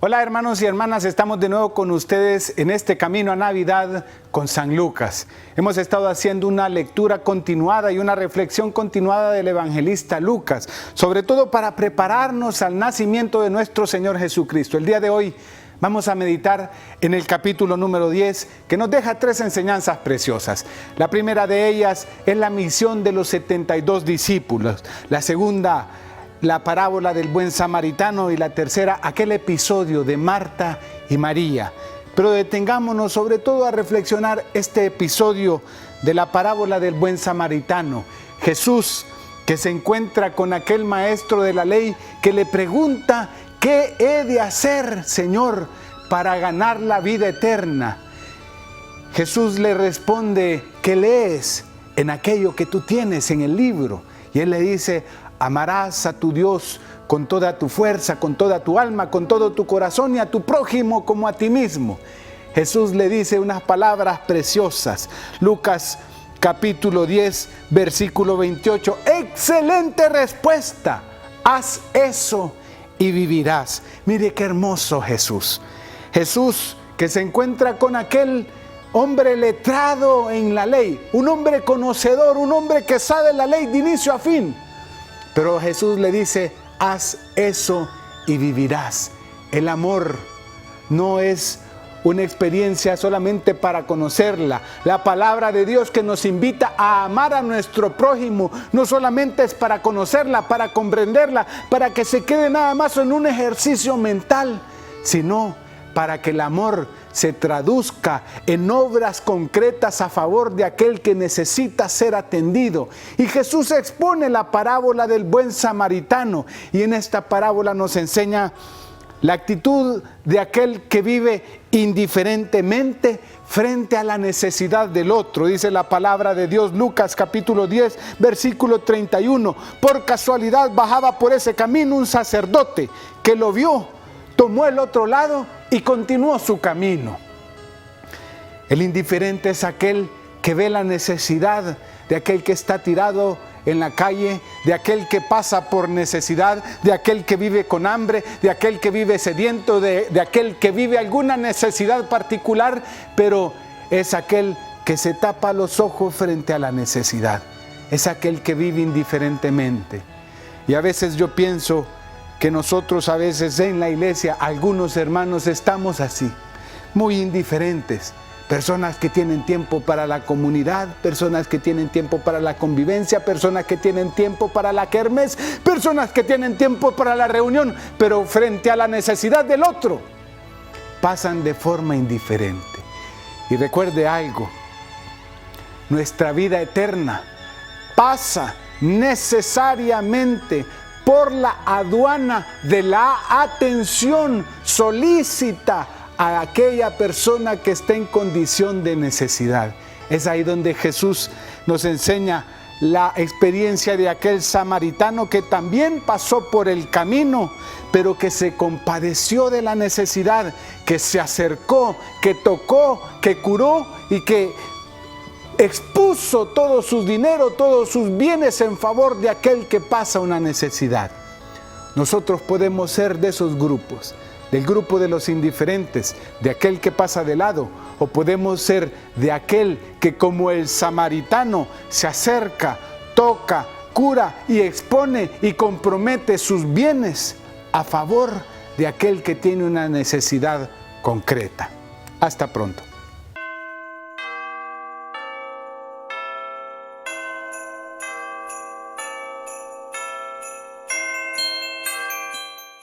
Hola hermanos y hermanas, estamos de nuevo con ustedes en este camino a Navidad con San Lucas. Hemos estado haciendo una lectura continuada y una reflexión continuada del evangelista Lucas, sobre todo para prepararnos al nacimiento de nuestro Señor Jesucristo. El día de hoy vamos a meditar en el capítulo número 10, que nos deja 3 enseñanzas preciosas. La primera de ellas es la misión de los 72 discípulos. La segunda, la parábola del buen samaritano, y la tercera, aquel episodio de Marta y María. Pero detengámonos sobre todo a reflexionar este episodio de la parábola del buen samaritano. Jesús, que se encuentra con aquel maestro de la ley que le pregunta: ¿qué he de hacer, Señor, para ganar la vida eterna? Jesús le responde: ¿qué lees en aquello que tú tienes en el libro? Y él le dice: amarás a tu Dios con toda tu fuerza, con toda tu alma, con todo tu corazón, y a tu prójimo como a ti mismo. Jesús le dice unas palabras preciosas. Lucas capítulo 10, versículo 28. ¡Excelente respuesta! Haz eso y vivirás. Mire qué hermoso Jesús. Jesús, que se encuentra con aquel hombre letrado en la ley, un hombre conocedor, un hombre que sabe la ley de inicio a fin. Pero Jesús le dice: haz eso y vivirás. El amor no es una experiencia solamente para conocerla. La palabra de Dios que nos invita a amar a nuestro prójimo no solamente es para conocerla, para comprenderla, para que se quede nada más en un ejercicio mental, sino para que el amor se traduzca en obras concretas a favor de aquel que necesita ser atendido. Y Jesús expone la parábola del buen samaritano, y en esta parábola nos enseña la actitud de aquel que vive indiferentemente frente a la necesidad del otro. Dice la palabra de Dios, Lucas capítulo 10, versículo 31. Por casualidad bajaba por ese camino un sacerdote que lo vio, tomó el otro lado y continuó su camino. El indiferente es aquel que ve la necesidad de aquel que está tirado en la calle, de aquel que pasa por necesidad, de aquel que vive con hambre, de aquel que vive sediento, de aquel que vive alguna necesidad particular, pero es aquel que se tapa los ojos frente a la necesidad. Es aquel que vive indiferentemente. Y a veces yo pienso que nosotros a veces en la iglesia, algunos hermanos, estamos así, muy indiferentes. Personas que tienen tiempo para la comunidad, personas que tienen tiempo para la convivencia, personas que tienen tiempo para la kermés, personas que tienen tiempo para la reunión, pero frente a la necesidad del otro, pasan de forma indiferente. Y recuerde algo: nuestra vida eterna pasa necesariamente por la aduana de la atención solícita a aquella persona que está en condición de necesidad. Es ahí donde Jesús nos enseña la experiencia de aquel samaritano que también pasó por el camino, pero que se compadeció de la necesidad, que se acercó, que tocó, que curó y que expuso todo su dinero, todos sus bienes en favor de aquel que pasa una necesidad. Nosotros podemos ser de esos grupos, del grupo de los indiferentes, de aquel que pasa de lado, o podemos ser de aquel que, como el samaritano, se acerca, toca, cura y expone y compromete sus bienes a favor de aquel que tiene una necesidad concreta. Hasta pronto.